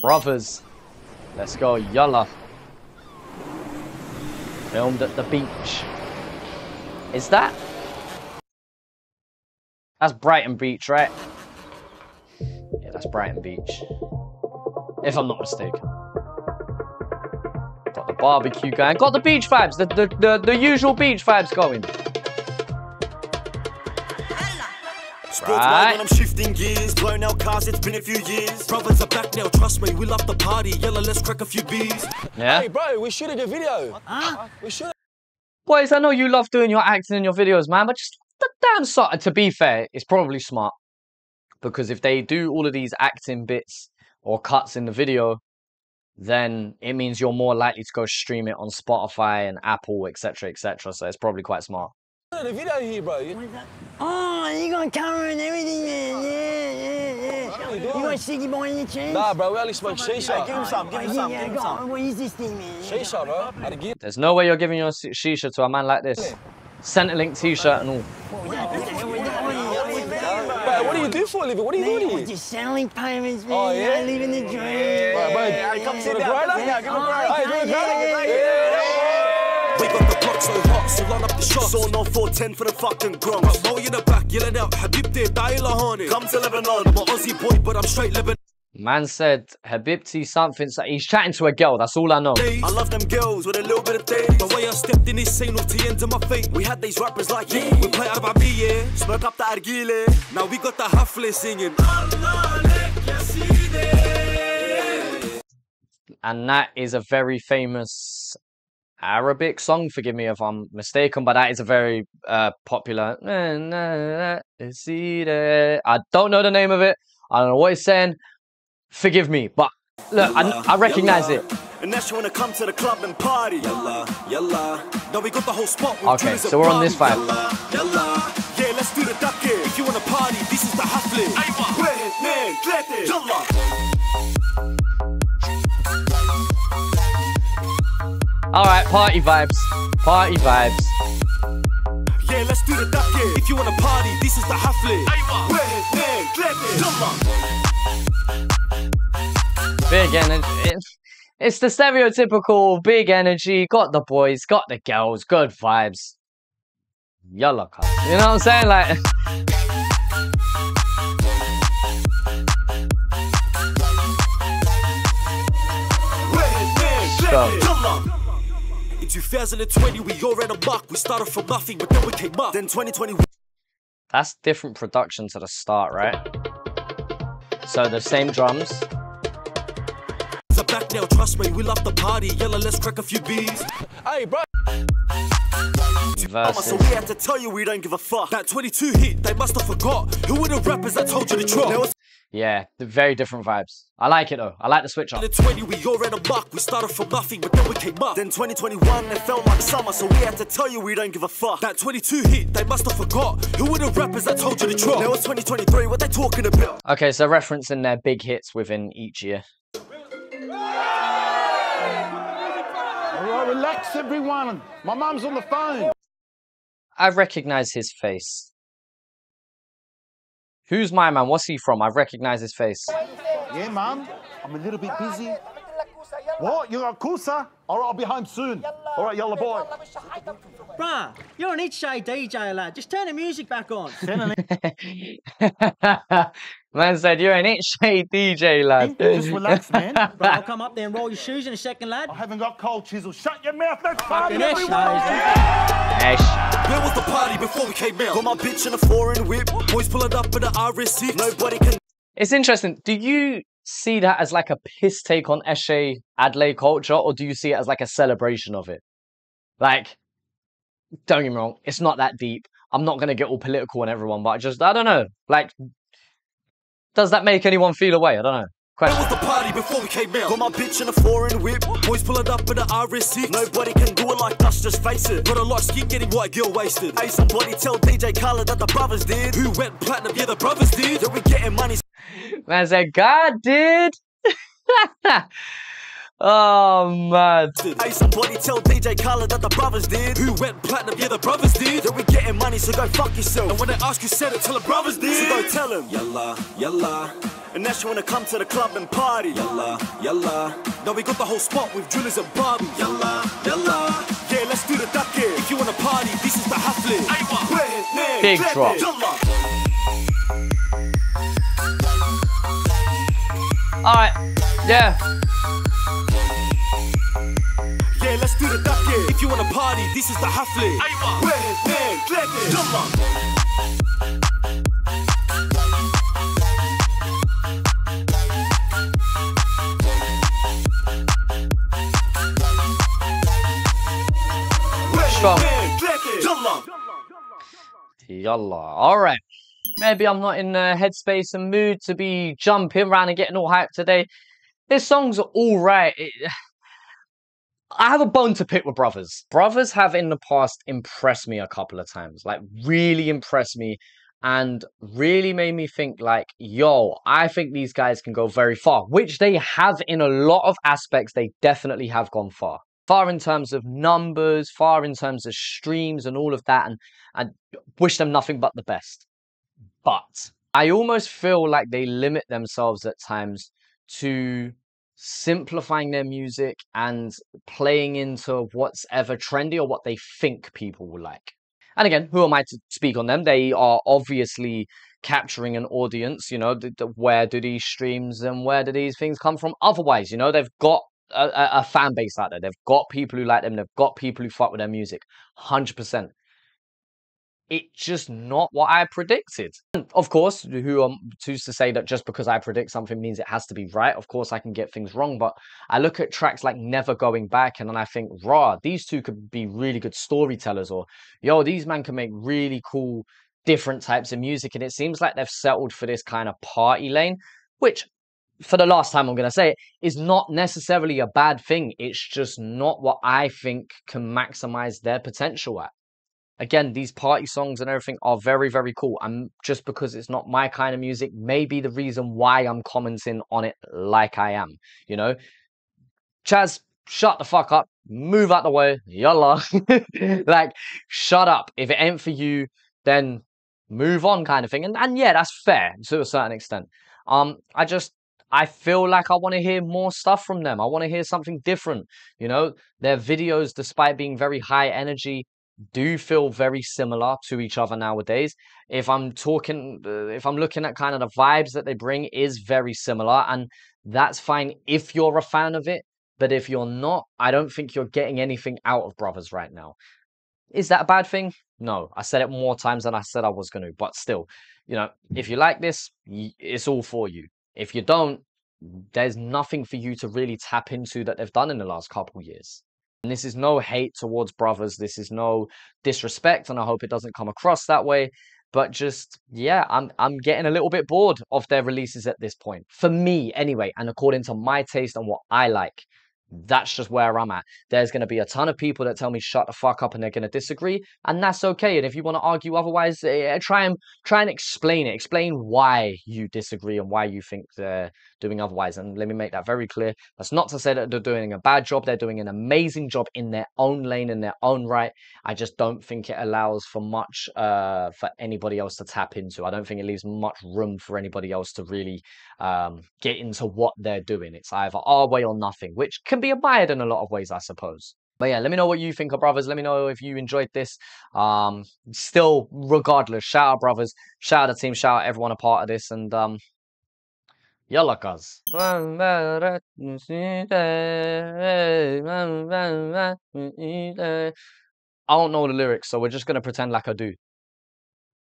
Brothers, let's go, yallah. Filmed at the beach. Is that? That's Brighton Beach, right? Yeah, that's Brighton Beach. If I'm not mistaken. Got the barbecue going. Got the beach vibes. The usual beach vibes going. Right. When I'm shifting gears, blown out cars, it's been a few years. Brothers are back now, trust me, we love the party. Yalla, let's crack a few beers. Yeah. Hey bro, we shooting a video. We should. Boys, I know you love doing your acting in your videos, man, but just the damn sort. To be fair, it's probably smart. Because if they do all of these acting bits or cuts in the video, then it means you're more likely to go stream it on Spotify and Apple, etc., etc. So it's probably quite smart. The video here, bro. Oh, you got camera and everything, man. Yeah. You got sticky boy in your chain? Nah, bro, we only smoke shisha. Give him some, give him some, give him some. What is this thing, man? Shisha, bro. How to get? There's no way you're giving your shisha to a man like this. Centrelink t-shirt and all. Bro, what do you do for a living? What are you doing here? Just selling payments, man. Oh, yeah? Living the dream. Bro, come sit down. Hey, give a We got the block so hot, so line up the shots. Saw no 410 for the fucking Bronx. Mo in the back, yelling out, Habibti, Dailahani. Come to Lebanon, I'm an Aussie boy, but I'm straight Lebanon. Man said, Habibti something, so he's chatting to a girl, that's all I know. I love them girls with a little bit of things. The way I stepped in this scene, off the end of my feet. We had these rappers like, yeah, we play out about me, yeah. Smoke up the argile. Now we got the Hafle singing. And that is a very famous Arabic song, forgive me if I'm mistaken, but that is a very popular. I don't know the name of it, I don't know what it's saying, forgive me, but look, I recognize it. And that's when I come to the club and party. Yalla, yalla. Now we got the whole spot. Okay, so we're on this vibe. Yalla, yalla. Yeah, let's do the duck here. If you want to party, this is the Hafle. Yalla. Alright, party vibes. Party vibes. Yeah, let's do the duck here. If you want to party, this is the Hafle. Big energy. It's the stereotypical big energy. Got the boys, got the girls, good vibes. Yalla, cuz. You know what I'm saying? Like. Go. In 2020, we all ran amok. We started from nothing, but then we came up. Then 2020. That's different production to the start, right? So the same drums. Back now, trust me, we love the party. Yalla, let's crack a few beers. Hey, bro. Versus. So we had to tell you we don't give a fuck. That 22 hit, they must have forgot. Who were the rappers that told you to drop? Yeah, very different vibes. I like it though. I like the switch up. In 20, we all ran amok. We started from nothing, but then we came up. Then 2021, it felt like summer, so we had to tell you we don't give a fuck. That 22 hit, they must have forgot. Who were the rappers that told you to drop? Now it's 2023, what they talking about? Okay, so referencing their big hits within each year. Alright, relax everyone. My mum's on the phone. I recognise his face. Who's my man? What's he from? I recognise his face. Yeah, mum. I'm a little bit busy. What? You got Kusa? Alright, I'll be home soon. Alright, yalla boy. Bruh, you're an HJ DJ, lad. Just turn the music back on. Man said, you're an HJ DJ, lad. Just relax, man. Bro, I'll come up there and roll your shoes in a second, lad. I haven't got cold chisel. Shut your mouth. Let's party, Fucking everyone. Where was the party before we came out? Got my bitch in a foreign whip. Boys pulling up in the RS6. Nobody can. It's interesting. Do you see that as like a piss take on Eshe Adelaide culture, or do you see it as like a celebration of it? Like, don't get me wrong, it's not that deep. I'm not going to get all political on everyone, but I don't know. Like, does that make anyone feel away? I don't know. Question. Where was the party before we came out? Got my bitch in a foreign whip. Boys pulling up in the RS6. Nobody can do it like us, just face it. Got a lot of skin getting white girl wasted. Hey, somebody tell DJ Khaled that the brothers did. Who went platinum? Yeah, the brothers did. Yeah, we getting money. Man said, God did. Oh, man. Hey, somebody tell DJ Khaled that the brothers did. Who went platinum? Yeah, the brothers did. Yeah, we getting money, so go fuck yourself. And when they ask you said it, tell the brothers did. So go tell them. Yalla, yalla. And now she wanna come to the club and party. Yalla, yalla. Now we got the whole spot with drillers and Barbie. Yalla, yalla. Yeah, let's do the duck here. If you wanna party, this is the hafli. Big drop. Alright, yeah. Yeah, let's do the duck here. If you wanna party, this is the hafli. Strong. Yallah. Alright. Maybe I'm not in the headspace and mood to be jumping around and getting all hyped today. This song's alright. I have a bone to pick with Brothers. Brothers have in the past impressed me a couple of times. Like, really impressed me. And really made me think like, yo, I think these guys can go very far. Which they have in a lot of aspects. They definitely have gone far. Far in terms of numbers, far in terms of streams and all of that. And I wish them nothing but the best. But I almost feel like they limit themselves at times to simplifying their music and playing into what's ever trendy or what they think people will like. And again, who am I to speak on them? They are obviously capturing an audience, you know, where do these streams and where do these things come from? Otherwise, you know, they've got a fan base out there. They've got people who like them. They've got people who fuck with their music. 100%. It's just not what I predicted. Of course, who am to say that just because I predict something means it has to be right? Of course, I can get things wrong, but I look at tracks like Never Going Back and then I think, rah, these two could be really good storytellers, or, yo, these men can make really cool, different types of music, and it seems like they've settled for this kind of party lane, which, for the last time I'm going to say it, is not necessarily a bad thing. It's just not what I think can maximize their potential at. Again, these party songs and everything are very, very cool. And just because it's not my kind of music may be the reason why I'm commenting on it like I am. You know, Chaz, shut the fuck up. Move out the way. Yallah. Like, shut up. If it ain't for you, then move on, kind of thing. And yeah, that's fair to a certain extent. I feel like I want to hear more stuff from them. I want to hear something different. You know, their videos, despite being very high energy, do feel very similar to each other nowadays. If I'm looking at kind of the vibes that they bring is very similar, and that's fine if you're a fan of it. But if you're not, I don't think you're getting anything out of Brothers right now. Is that a bad thing? No, I said it more times than I said I was going to, but still, you know, if you like this, it's all for you. If you don't, there's nothing for you to really tap into that they've done in the last couple of years. And this is no hate towards Brothers. This is no disrespect, and I hope it doesn't come across that way. But just, yeah, I'm getting a little bit bored of their releases at this point. For me, anyway, and according to my taste and what I like. That's just where I'm at. There's going to be a ton of people that tell me shut the fuck up and they're going to disagree, and that's okay. And if you want to argue otherwise, try and explain it. Explain why you disagree and why you think they're doing otherwise. And let me make that very clear. That's not to say that they're doing a bad job. They're doing an amazing job in their own lane, in their own right. I just don't think it allows for much for anybody else to tap into. I don't think it leaves much room for anybody else to really get into what they're doing. It's either our way or nothing, which can be admired in a lot of ways, I suppose. But yeah, let me know what you think of Brothers. Let me know if you enjoyed this. Still, regardless, shout out Brothers, shout out the team, shout out everyone a part of this, and yallah, cuz. I don't know the lyrics, so we're just gonna pretend like I do.